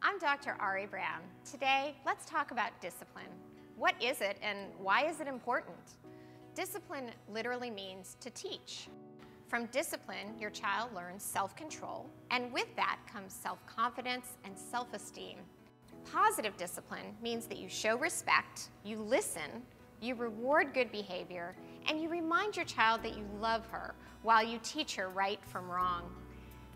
I'm Dr. Ari Brown. Today, let's talk about discipline. What is it and why is it important? Discipline literally means to teach. From discipline, your child learns self-control, and with that comes self-confidence and self-esteem. Positive discipline means that you show respect, you listen, you reward good behavior, and you remind your child that you love her while you teach her right from wrong.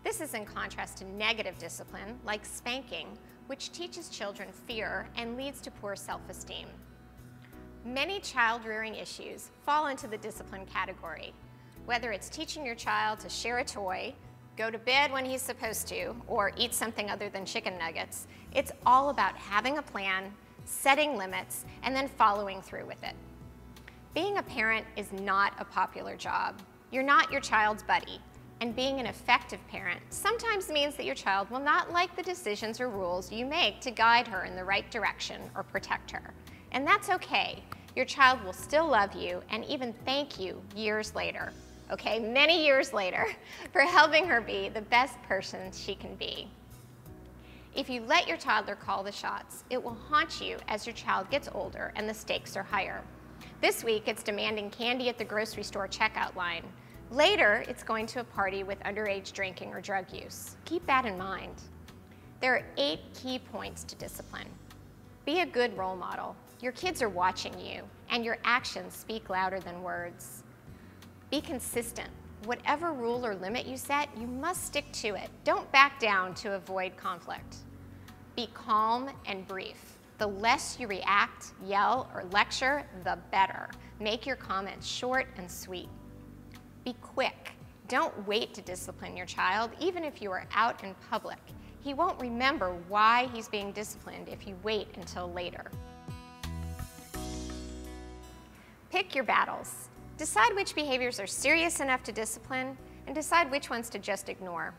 This is in contrast to negative discipline, like spanking, which teaches children fear and leads to poor self-esteem. Many child-rearing issues fall into the discipline category. Whether it's teaching your child to share a toy, go to bed when he's supposed to, or eat something other than chicken nuggets, it's all about having a plan, setting limits, and then following through with it. Being a parent is not a popular job. You're not your child's buddy. And being an effective parent sometimes means that your child will not like the decisions or rules you make to guide her in the right direction or protect her. And that's okay. Your child will still love you and even thank you years later, okay, many years later, for helping her be the best person she can be. If you let your toddler call the shots, it will haunt you as your child gets older and the stakes are higher. This week, it's demanding candy at the grocery store checkout line. Later, it's going to a party with underage drinking or drug use. Keep that in mind. There are 8 key points to discipline. Be a good role model. Your kids are watching you, and your actions speak louder than words. Be consistent. Whatever rule or limit you set, you must stick to it. Don't back down to avoid conflict. Be calm and brief. The less you react, yell, or lecture, the better. Make your comments short and sweet. Be quick. Don't wait to discipline your child, even if you are out in public. He won't remember why he's being disciplined if you wait until later. Pick your battles. Decide which behaviors are serious enough to discipline, and decide which ones to just ignore.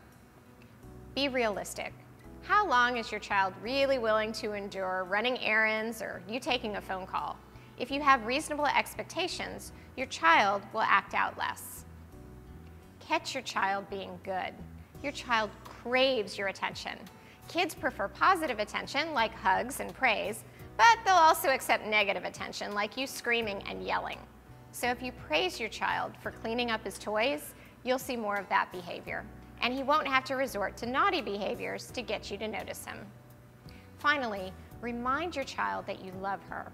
Be realistic. How long is your child really willing to endure running errands or you taking a phone call? If you have reasonable expectations, your child will act out less. Catch your child being good. Your child craves your attention. Kids prefer positive attention, like hugs and praise, but they'll also accept negative attention, like you screaming and yelling. So if you praise your child for cleaning up his toys, you'll see more of that behavior, and he won't have to resort to naughty behaviors to get you to notice him. Finally, remind your child that you love her.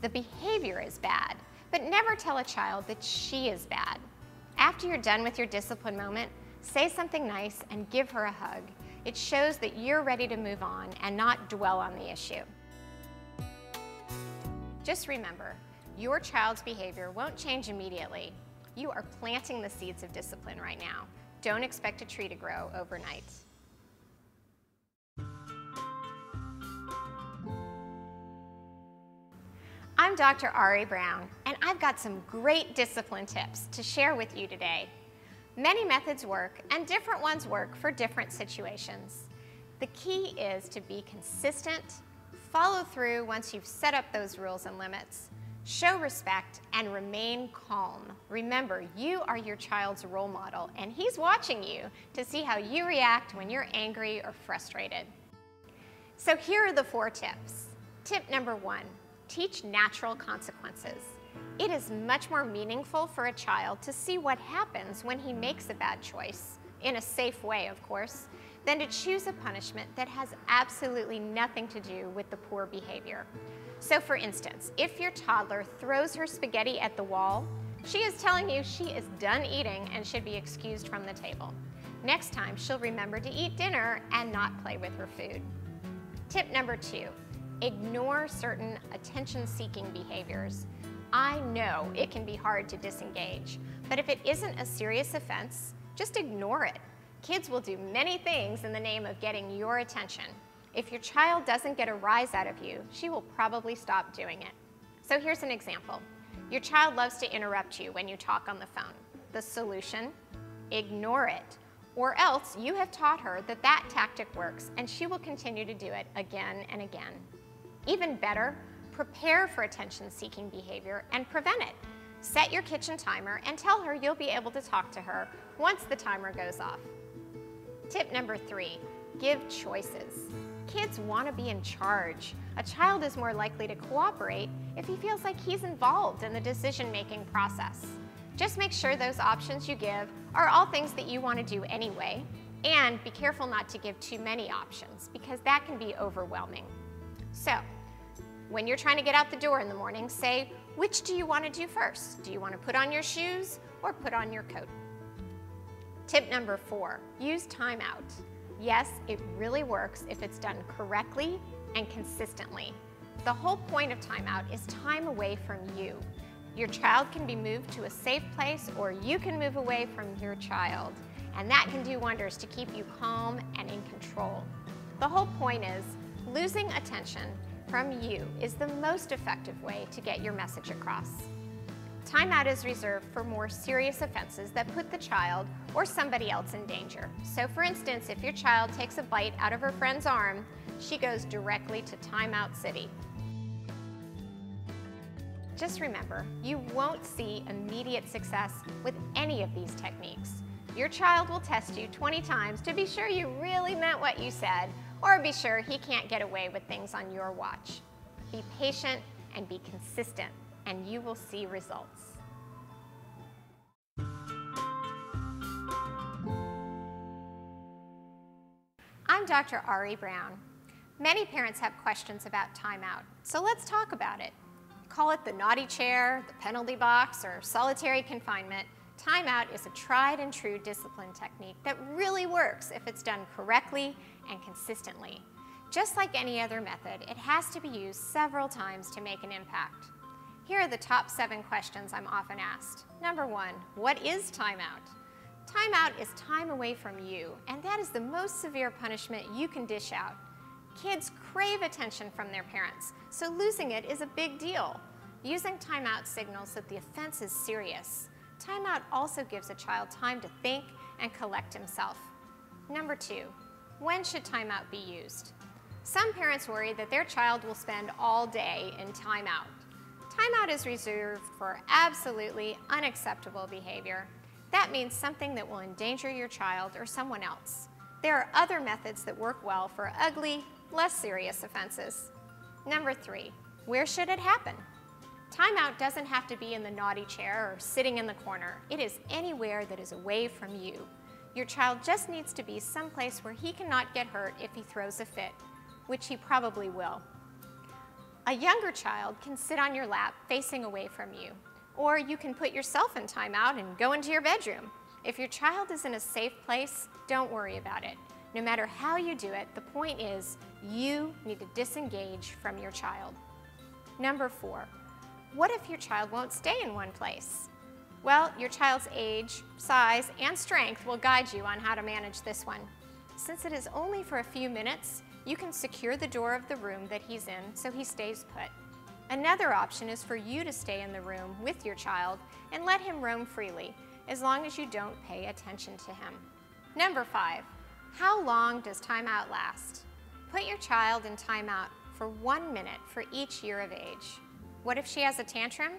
The behavior is bad, but never tell a child that she is bad. After you're done with your discipline moment, say something nice and give her a hug. It shows that you're ready to move on and not dwell on the issue. Just remember, your child's behavior won't change immediately. You are planting the seeds of discipline right now. Don't expect a tree to grow overnight. I'm Dr. Ari Brown, and I've got some great discipline tips to share with you today. Many methods work, and different ones work for different situations. The key is to be consistent, follow through once you've set up those rules and limits, show respect, and remain calm. Remember, you are your child's role model, and he's watching you to see how you react when you're angry or frustrated. So here are the 4 tips. Tip number 1. Teach natural consequences. It is much more meaningful for a child to see what happens when he makes a bad choice, in a safe way, of course, than to choose a punishment that has absolutely nothing to do with the poor behavior. So for instance, if your toddler throws her spaghetti at the wall, she is telling you she is done eating and should be excused from the table. Next time, she'll remember to eat dinner and not play with her food. Tip number 2. Ignore certain attention-seeking behaviors. I know it can be hard to disengage, but if it isn't a serious offense, just ignore it. Kids will do many things in the name of getting your attention. If your child doesn't get a rise out of you, she will probably stop doing it. So here's an example. Your child loves to interrupt you when you talk on the phone. The solution? Ignore it. Or else you have taught her that that tactic works and she will continue to do it again and again. Even better, prepare for attention-seeking behavior and prevent it. Set your kitchen timer and tell her you'll be able to talk to her once the timer goes off. Tip number 3, give choices. Kids want to be in charge. A child is more likely to cooperate if he feels like he's involved in the decision-making process. Just make sure those options you give are all things that you want to do anyway, and be careful not to give too many options because that can be overwhelming. So, when you're trying to get out the door in the morning, say, which do you want to do first? Do you want to put on your shoes or put on your coat? Tip number 4, use timeout. Yes, it really works if it's done correctly and consistently. The whole point of timeout is time away from you. Your child can be moved to a safe place, or you can move away from your child, and that can do wonders to keep you calm and in control. The whole point is, losing attention from you is the most effective way to get your message across. Timeout is reserved for more serious offenses that put the child or somebody else in danger. So for instance, if your child takes a bite out of her friend's arm, she goes directly to Timeout City. Just remember, you won't see immediate success with any of these techniques. Your child will test you 20 times to be sure you really meant what you said, or be sure he can't get away with things on your watch. Be patient and be consistent, and you will see results. I'm Dr. Ari Brown. Many parents have questions about timeout, so let's talk about it. Call it the naughty chair, the penalty box, or solitary confinement. Timeout is a tried and true discipline technique that really works if it's done correctly and consistently. Just like any other method, it has to be used several times to make an impact. Here are the top 7 questions I'm often asked. Number 1, what is timeout? Timeout is time away from you, and that is the most severe punishment you can dish out. Kids crave attention from their parents, so losing it is a big deal. Using timeout signals that the offense is serious. Timeout also gives a child time to think and collect himself. Number 2, when should timeout be used? Some parents worry that their child will spend all day in timeout. Timeout is reserved for absolutely unacceptable behavior. That means something that will endanger your child or someone else. There are other methods that work well for ugly, less serious offenses. Number 3, where should it happen? Timeout doesn't have to be in the naughty chair or sitting in the corner. It is anywhere that is away from you. Your child just needs to be someplace where he cannot get hurt if he throws a fit, which he probably will. A younger child can sit on your lap facing away from you, or you can put yourself in timeout and go into your bedroom. If your child is in a safe place, don't worry about it. No matter how you do it, the point is you need to disengage from your child. Number 4, what if your child won't stay in one place? Well, your child's age, size, and strength will guide you on how to manage this one. Since it is only for a few minutes, you can secure the door of the room that he's in so he stays put. Another option is for you to stay in the room with your child and let him roam freely, as long as you don't pay attention to him. Number 5, how long does timeout last? Put your child in timeout for 1 minute for each year of age. What if she has a tantrum?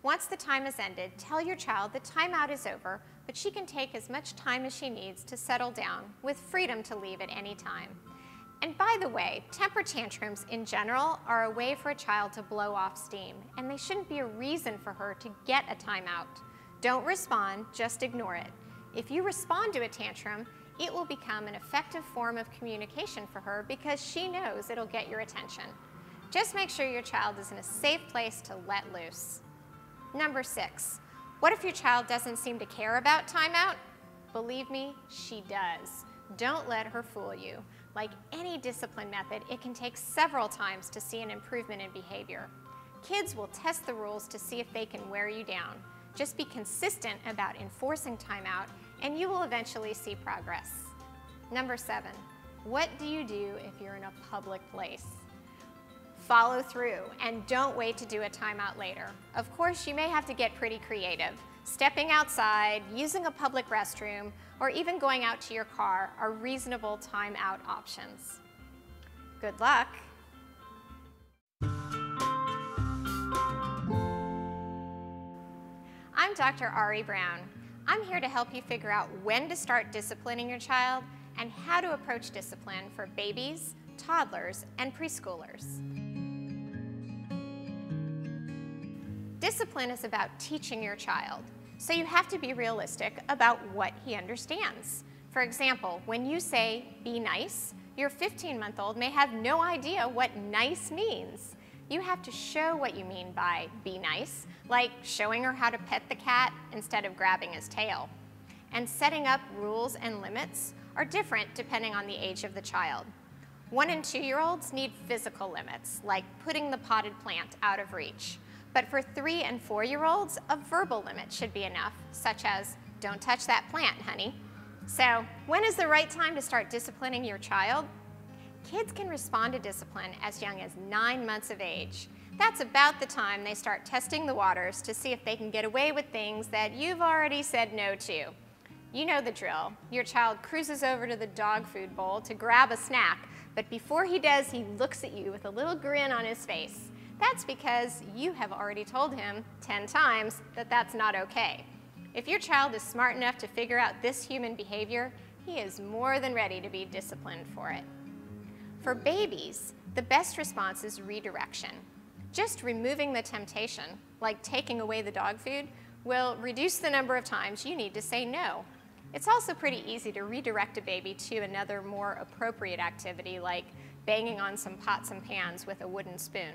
Once the time has ended, tell your child that timeout is over, but she can take as much time as she needs to settle down, with freedom to leave at any time. And by the way, temper tantrums in general are a way for a child to blow off steam, and they shouldn't be a reason for her to get a timeout. Don't respond, just ignore it. If you respond to a tantrum, it will become an effective form of communication for her because she knows it'll get your attention. Just make sure your child is in a safe place to let loose. Number 6, what if your child doesn't seem to care about timeout? Believe me, she does. Don't let her fool you. Like any discipline method, it can take several times to see an improvement in behavior. Kids will test the rules to see if they can wear you down. Just be consistent about enforcing timeout, and you will eventually see progress. Number 7, what do you do if you're in a public place? Follow through, and don't wait to do a timeout later. Of course, you may have to get pretty creative. Stepping outside, using a public restroom, or even going out to your car are reasonable timeout options. Good luck. I'm Dr. Ari Brown. I'm here to help you figure out when to start disciplining your child and how to approach discipline for babies, toddlers, and preschoolers. Discipline is about teaching your child, so you have to be realistic about what he understands. For example, when you say, "be nice," your 15-month-old may have no idea what nice means. You have to show what you mean by "be nice," like showing her how to pet the cat instead of grabbing his tail. And setting up rules and limits are different depending on the age of the child. 1- and 2-year-olds need physical limits, like putting the potted plant out of reach. But for 3- and 4-year-olds, a verbal limit should be enough, such as, "Don't touch that plant, honey." So, when is the right time to start disciplining your child? Kids can respond to discipline as young as 9 months of age. That's about the time they start testing the waters to see if they can get away with things that you've already said no to. You know the drill. Your child cruises over to the dog food bowl to grab a snack, but before he does, he looks at you with a little grin on his face. That's because you have already told him 10 times that that's not okay. If your child is smart enough to figure out this human behavior, he is more than ready to be disciplined for it. For babies, the best response is redirection. Just removing the temptation, like taking away the dog food, will reduce the number of times you need to say no. It's also pretty easy to redirect a baby to another more appropriate activity, like banging on some pots and pans with a wooden spoon.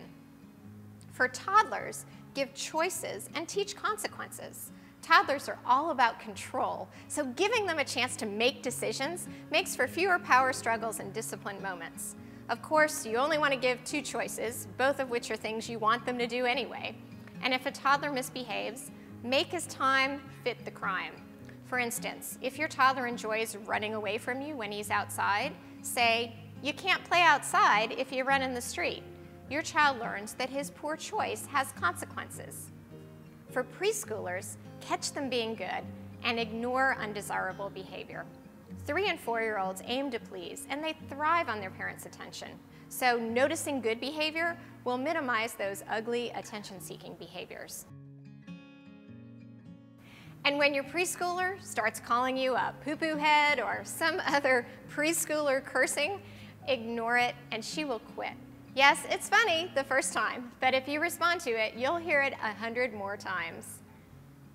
For toddlers, give choices and teach consequences. Toddlers are all about control, so giving them a chance to make decisions makes for fewer power struggles and discipline moments. Of course, you only want to give 2 choices, both of which are things you want them to do anyway. And if a toddler misbehaves, make his time fit the crime. For instance, if your toddler enjoys running away from you when he's outside, say, "You can't play outside if you run in the street." Your child learns that his poor choice has consequences. For preschoolers, catch them being good and ignore undesirable behavior. 3- and 4-year-olds aim to please, and they thrive on their parents' attention. So noticing good behavior will minimize those ugly, attention-seeking behaviors. And when your preschooler starts calling you a poo-poo head or some other preschooler cursing, ignore it and she will quit. Yes, it's funny the first time, but if you respond to it, you'll hear it 100 more times.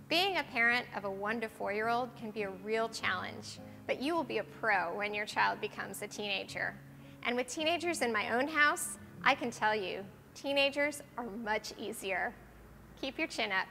Being a parent of a 1- to 4-year-old can be a real challenge, but you will be a pro when your child becomes a teenager. And with teenagers in my own house, I can tell you, teenagers are much easier. Keep your chin up.